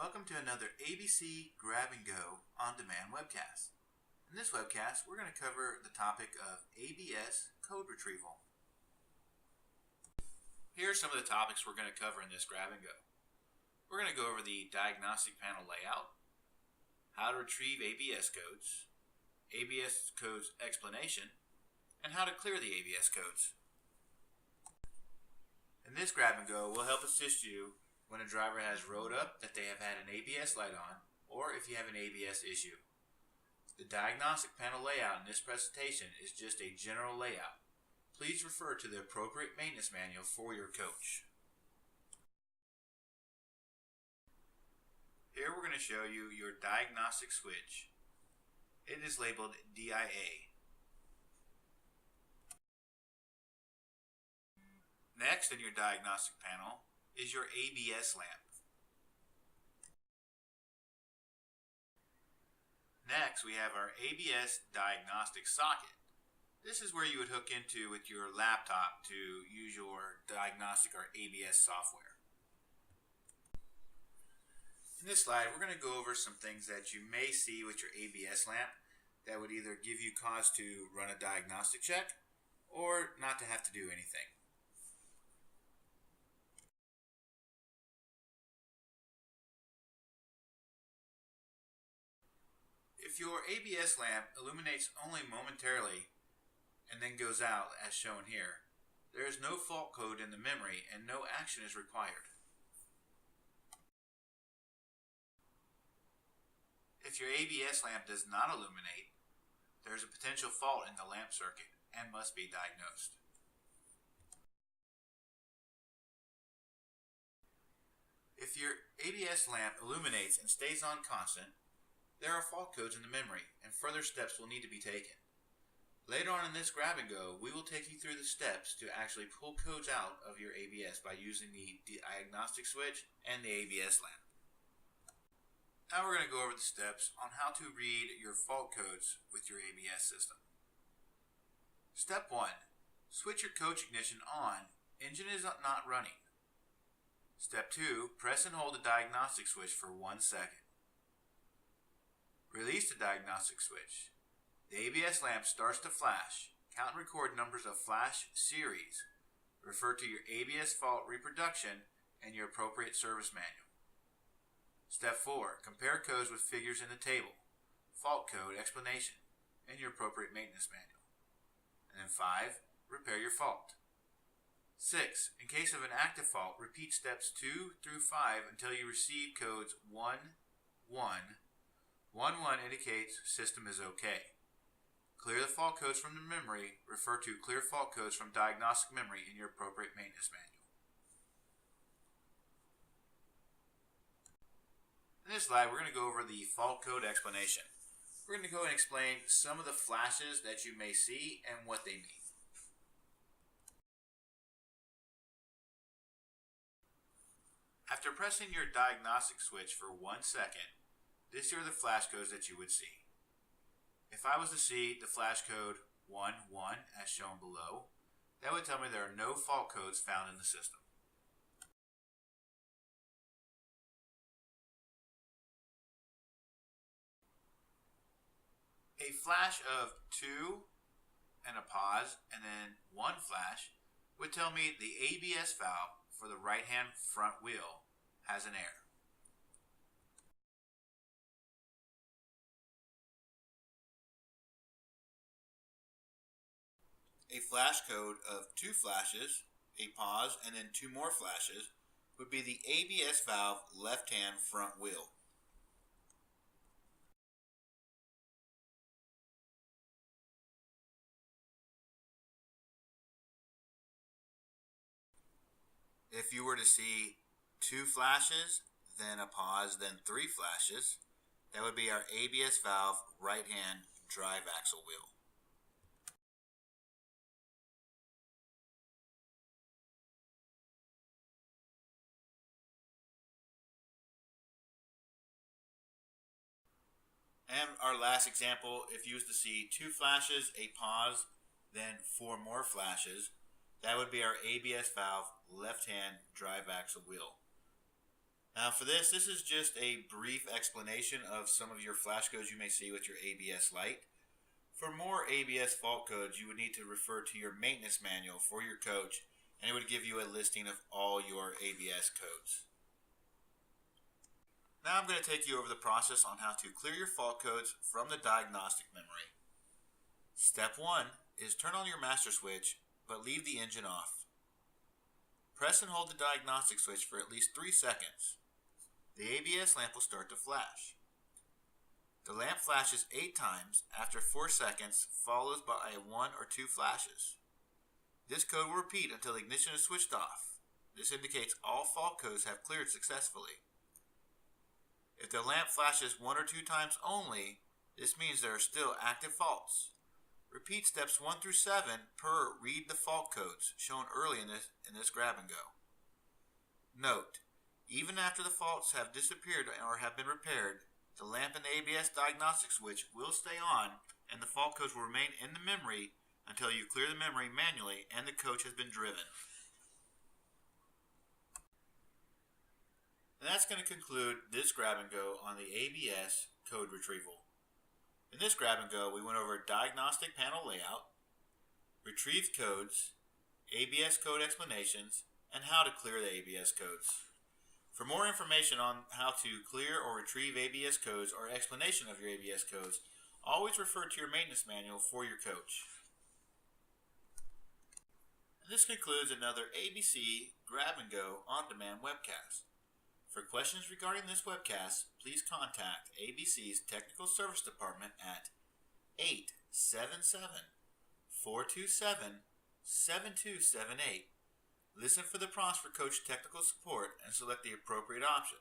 Welcome to another ABC Grab and Go on-demand webcast. In this webcast, we're going to cover the topic of ABS code retrieval. Here are some of the topics we're going to cover in this Grab and Go. We're going to go over the diagnostic panel layout, how to retrieve ABS codes, ABS codes explanation, and how to clear the ABS codes. In this Grab and Go, we'll help assist you when a driver has road up that they have had an ABS light on, or if you have an ABS issue. The diagnostic panel layout in this presentation is just a general layout. Please refer to the appropriate maintenance manual for your coach. Here we're going to show you your diagnostic switch. It is labeled DIA. Next in your diagnostic panel is your ABS lamp. Next we have our ABS diagnostic socket. This is where you would hook into with your laptop to use your diagnostic or ABS software. In this slide we're going to go over some things that you may see with your ABS lamp that would either give you cause to run a diagnostic check or not to have to do anything. If your ABS lamp illuminates only momentarily and then goes out as shown here, there is no fault code in the memory and no action is required. If your ABS lamp does not illuminate, there is a potential fault in the lamp circuit and must be diagnosed. If your ABS lamp illuminates and stays on constant, there are fault codes in the memory, and further steps will need to be taken. Later on in this Grab and Go, we will take you through the steps to actually pull codes out of your ABS by using the diagnostic switch and the ABS lamp. Now we're going to go over the steps on how to read your fault codes with your ABS system. Step 1. Switch your coach ignition on. Engine is not running. Step 2. Press and hold the diagnostic switch for 1 second. Release the diagnostic switch. The ABS lamp starts to flash. Count and record numbers of flash series. Refer to your ABS fault reproduction and your appropriate service manual. Step 4. Compare codes with figures in the table, fault code explanation, and your appropriate maintenance manual. And then 5. Repair your fault. 6. In case of an active fault, repeat steps 2 through 5 until you receive codes 1, 1, 1 indicates system is okay. Clear the fault codes from the memory. Refer to clear fault codes from diagnostic memory in your appropriate maintenance manual. In this slide, we're going to go over the fault code explanation. We're going to go and explain some of the flashes that you may see and what they mean. After pressing your diagnostic switch for 1 second, these are the flash codes that you would see. If I was to see the flash code 11 as shown below, that would tell me there are no fault codes found in the system. A flash of 2 and a pause and then 1 flash would tell me the ABS valve for the right hand front wheel has an error. A flash code of 2 flashes, a pause, and then 2 more flashes would be the ABS valve left hand front wheel. If you were to see 2 flashes, then a pause, then 3 flashes, that would be our ABS valve right hand drive axle wheel. And our last example, if you was to see 2 flashes, a pause, then 4 more flashes, that would be our ABS valve left hand drive axle wheel. Now for this is just a brief explanation of some of your flash codes you may see with your ABS light. For more ABS fault codes, you would need to refer to your maintenance manual for your coach, and it would give you a listing of all your ABS codes. Now I'm going to take you over the process on how to clear your fault codes from the diagnostic memory. Step 1 is turn on your master switch, but leave the engine off. Press and hold the diagnostic switch for at least 3 seconds. The ABS lamp will start to flash. The lamp flashes 8 times after 4 seconds, followed by 1 or 2 flashes. This code will repeat until the ignition is switched off. This indicates all fault codes have cleared successfully. If the lamp flashes 1 or 2 times only, this means there are still active faults. Repeat steps 1 through 7 per read the fault codes shown early in this grab and go. Note, even after the faults have disappeared or have been repaired, the lamp and the ABS diagnostic switch will stay on and the fault codes will remain in the memory until you clear the memory manually and the coach has been driven. And that's going to conclude this grab and go on the ABS code retrieval. In this grab and go, we went over diagnostic panel layout, retrieved codes, ABS code explanations, and how to clear the ABS codes. For more information on how to clear or retrieve ABS codes or explanation of your ABS codes, always refer to your maintenance manual for your coach. And this concludes another ABC Grab and Go on-demand webcast. For questions regarding this webcast, please contact ABC's Technical Service Department at 877-427-7278. Listen for the prompts for Coach Technical Support and select the appropriate option.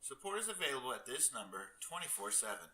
Support is available at this number 24/7.